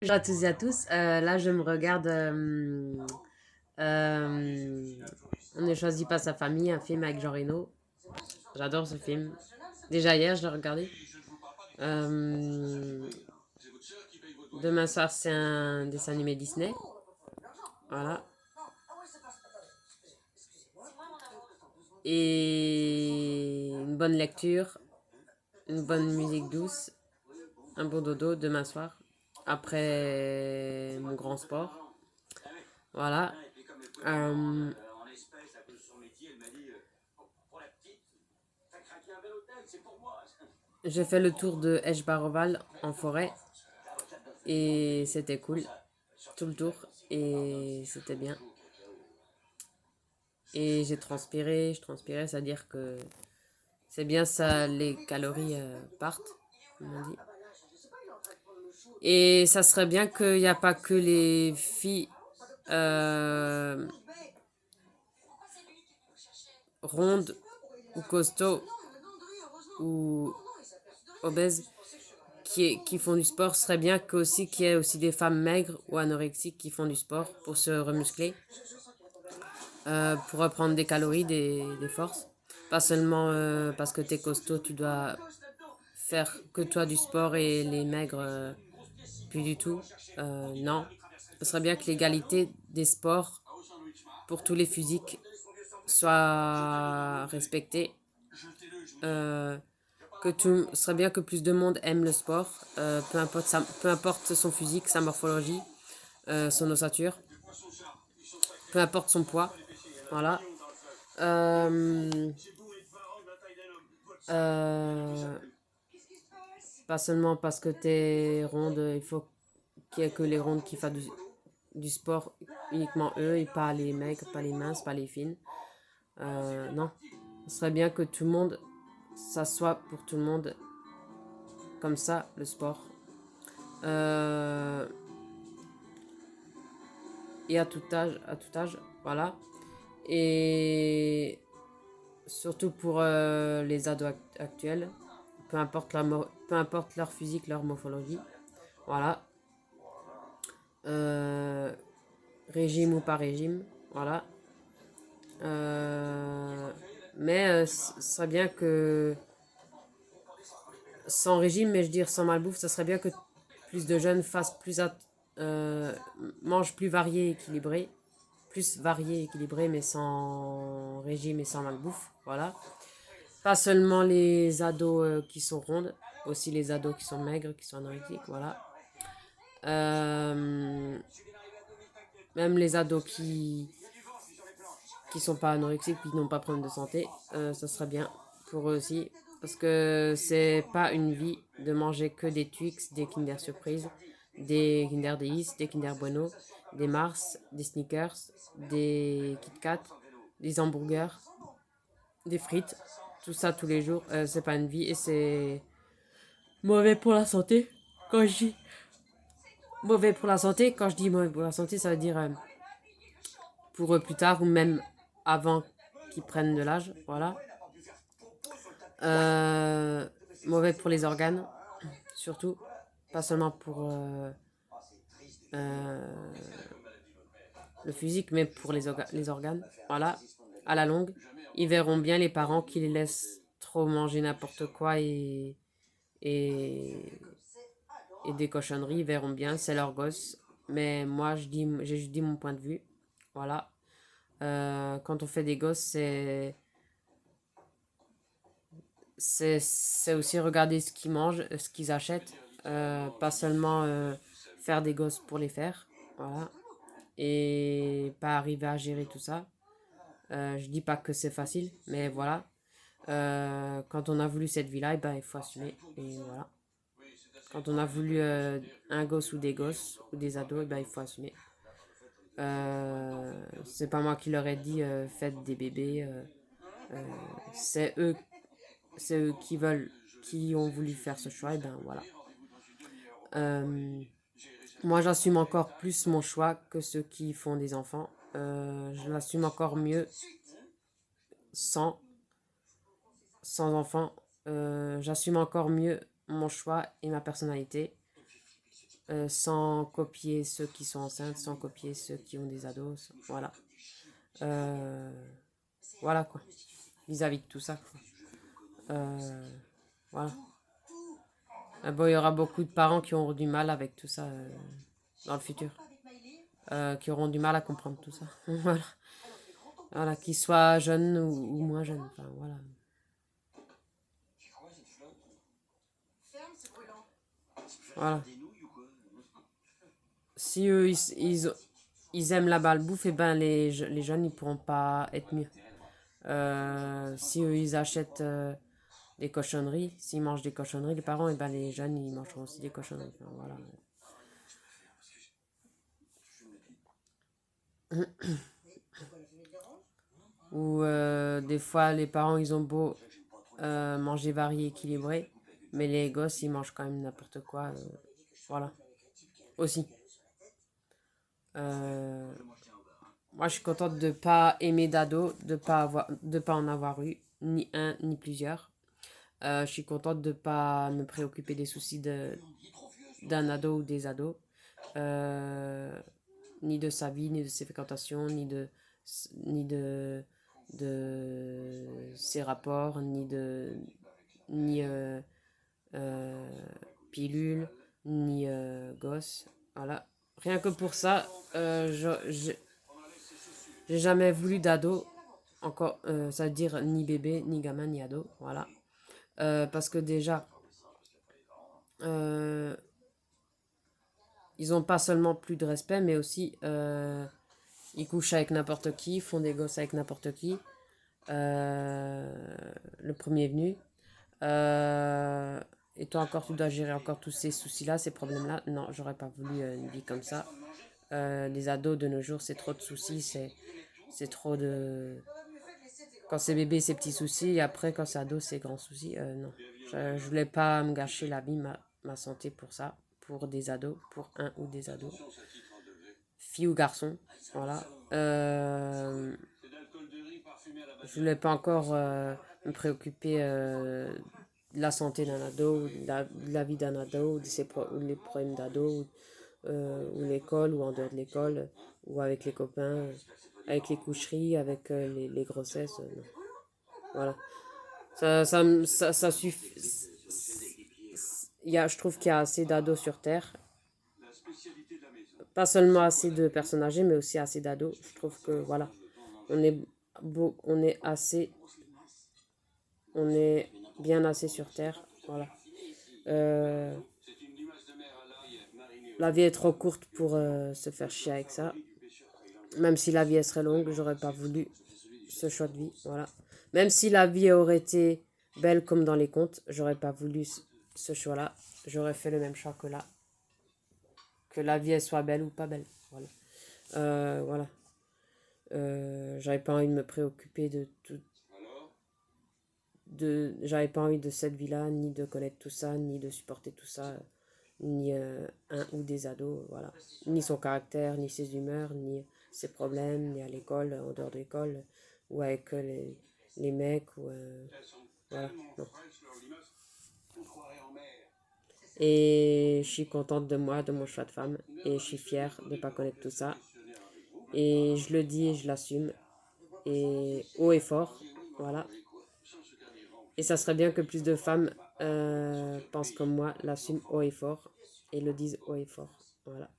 Bonjour à tous et à tous. Là, je me regarde euh, On ne choisit pas sa famille, un film avec Jean Reno. J'adore ce film. Déjà hier, je l'ai regardé. Euh, Demain soir, c'est un dessin animé Disney. Voilà. Et une bonne lecture, une bonne musique douce, un bon dodo demain soir. Après mon grand sport. Voilà. Euh, j'ai fait le tour de Eschbaroval en forêt et c'était cool. Tout le tour et c'était bien. Et j'ai transpiré, je transpirais, c'est-à-dire que c'est bien ça, les calories partent, comme on dit. Et ça serait bien qu'il n'y a pas que les filles euh, rondes ou costauds ou obèses qui font du sport. Ce serait bien aussi qu'il y ait aussi des femmes maigres ou anorexiques qui font du sport pour se remuscler, pour reprendre des calories, des forces. Pas seulement parce que t'es costaud, tu dois faire que toi du sport et les maigres, plus du tout. Non. Ce serait bien que l'égalité des sports pour tous les physiques soit respectée. Euh, ce serait bien que plus de monde aime le sport, peu importe son physique, sa morphologie, son ossature, peu importe son poids. Voilà. Euh, euh, Pas seulement parce que t'es ronde, il faut qu'il y ait que les rondes qui fassent du sport, uniquement eux, et pas les mecs, pas les minces, pas les fines. Non, ce serait bien que tout le monde, ça soit pour tout le monde comme ça, le sport. Euh, et à tout âge, voilà. Et surtout pour les ados actuels, peu importe leur physique, leur morphologie, voilà. Euh, Régime ou pas régime, voilà. Euh, mais ce serait bien que sans régime, mais je veux dire sans malbouffe, ça serait bien que plus de jeunes euh, mangent plus varié, équilibré, plus varié, équilibré, mais sans régime et sans malbouffe, voilà. Pas seulement les ados qui sont rondes, aussi les ados qui sont maigres, qui sont anorexiques, voilà. Euh, Même les ados qui sont pas anorexiques, qui n'ont pas de problème de santé, ça serait bien pour eux aussi. Parce que c'est pas une vie de manger que des Twix, des Kinder Surprise, des Kinder Delice, des Kinder Bueno, des Mars, des Snickers, des Kit Kat, des hamburgers, des frites. Tout ça tous les jours, c'est pas une vie et c'est mauvais pour la santé. Quand je dis mauvais pour la santé, quand je dis mauvais pour la santé, ça veut dire pour eux plus tard ou même avant qu'ils prennent de l'âge, voilà. Euh, Mauvais pour les organes, surtout. Pas seulement pour euh, le physique, mais pour les organes. Voilà. À la longue, ils verront bien les parents qui les laissent trop manger n'importe quoi et, et des cochonneries. Ils verront bien, c'est leur gosse. Mais moi, j'ai juste dit mon point de vue. Voilà. Quand on fait des gosses, c'est aussi regarder ce qu'ils mangent, ce qu'ils achètent, pas seulement faire des gosses pour les faire, voilà, et pas arriver à gérer tout ça. Je dis pas que c'est facile, mais voilà. Quand on a voulu cette vie-là, eh ben, il faut assumer, et voilà. Quand on a voulu un gosse ou des gosses ou des ados, eh ben, il faut assumer. C'est pas moi qui leur ai dit faites des bébés. Euh, c'est eux c'est eux qui veulent, qui ont voulu faire ce choix, et ben voilà. Euh, Moi, j'assume encore plus mon choix que ceux qui font des enfants. Je l'assume encore mieux sans, sans enfants. J'assume encore mieux mon choix et ma personnalité. sans copier ceux qui sont enceintes, sans copier ceux qui ont des ados, voilà. Euh, voilà quoi, vis-à-vis de tout ça, quoi. Voilà. Bon, il y aura beaucoup de parents qui auront du mal avec tout ça dans le futur, qui auront du mal à comprendre tout ça. Voilà. Voilà, qu'ils soient jeunes ou moins jeunes. Enfin, voilà. Voilà. Si eux, ils aiment la malbouffe, et ben les jeunes, ils pourront pas être mieux. Si eux, ils achètent des cochonneries, s'ils mangent des cochonneries, les parents, et ben les jeunes, ils mangeront aussi des cochonneries. Enfin, voilà. Ou des fois, les parents, ils ont beau manger varié, équilibré, mais les gosses, ils mangent quand même n'importe quoi. Voilà. Aussi. Euh, Moi, je suis contente de pas aimer d'ado, de pas en avoir eu, ni un, ni plusieurs. Je suis contente de pas me préoccuper des soucis d'un ado ou des ados. Euh, Ni de sa vie, ni de ses fréquentations, ni de ses rapports, ni euh, pilule, ni gosse. Voilà. Rien que pour ça, j'ai jamais voulu d'ado. Encore, ça veut dire ni bébé, ni gamin, ni ado. Voilà. Parce que déjà, euh, ils ont pas seulement plus de respect, mais aussi ils couchent avec n'importe qui, font des gosses avec n'importe qui. Euh, le premier venu. Euh, et toi encore, tu dois gérer encore tous ces soucis-là, ces problèmes-là. Non, j'aurais pas voulu une vie comme ça. Les ados de nos jours, c'est trop de soucis, c'est trop de... Quand c'est bébé, c'est petits soucis, et après, quand c'est ado, c'est grands soucis. Non, je voulais pas me gâcher la vie, ma santé pour ça, pour des ados, pour un ou des ados, fille ou garçon, voilà. Je voulais pas encore me préoccuper de la santé d'un ado, ou de la vie d'un ado, ou les problèmes d'ado, ou l'école, ou en dehors de l'école, ou avec les copains, avec les coucheries, avec les grossesses. Non. Voilà. Ça suffit. Je trouve qu'il y a assez d'ados sur Terre. Pas seulement assez de personnes âgées, mais aussi assez d'ados. Je trouve que, voilà, on est, on est assez, on est bien assez sur Terre. Voilà. Euh, la vie est trop courte pour se faire chier avec ça. Même si la vie elle serait longue, j'aurais pas voulu ce choix de vie. Voilà. Même si la vie aurait été belle comme dans les contes, j'aurais pas voulu ce choix-là. J'aurais fait le même choix que là. Que la vie elle soit belle ou pas belle. Voilà. Voilà. J'avais pas envie de me préoccuper de tout. J'avais pas envie de cette vie-là, ni de connaître tout ça, ni de supporter tout ça, ni un ou des ados, voilà. Ni son caractère, ni ses humeurs, ni ses problèmes, ni à l'école, en dehors de l'école, ou avec les mecs, ou voilà. Non. Et je suis contente de moi, de mon choix de femme, et je suis fière de ne pas connaître tout ça. Et je le dis et je l'assume, et haut et fort, voilà. Et ça serait bien que plus de femmes pensent comme moi, l'assument haut et fort, et le disent haut et fort, voilà.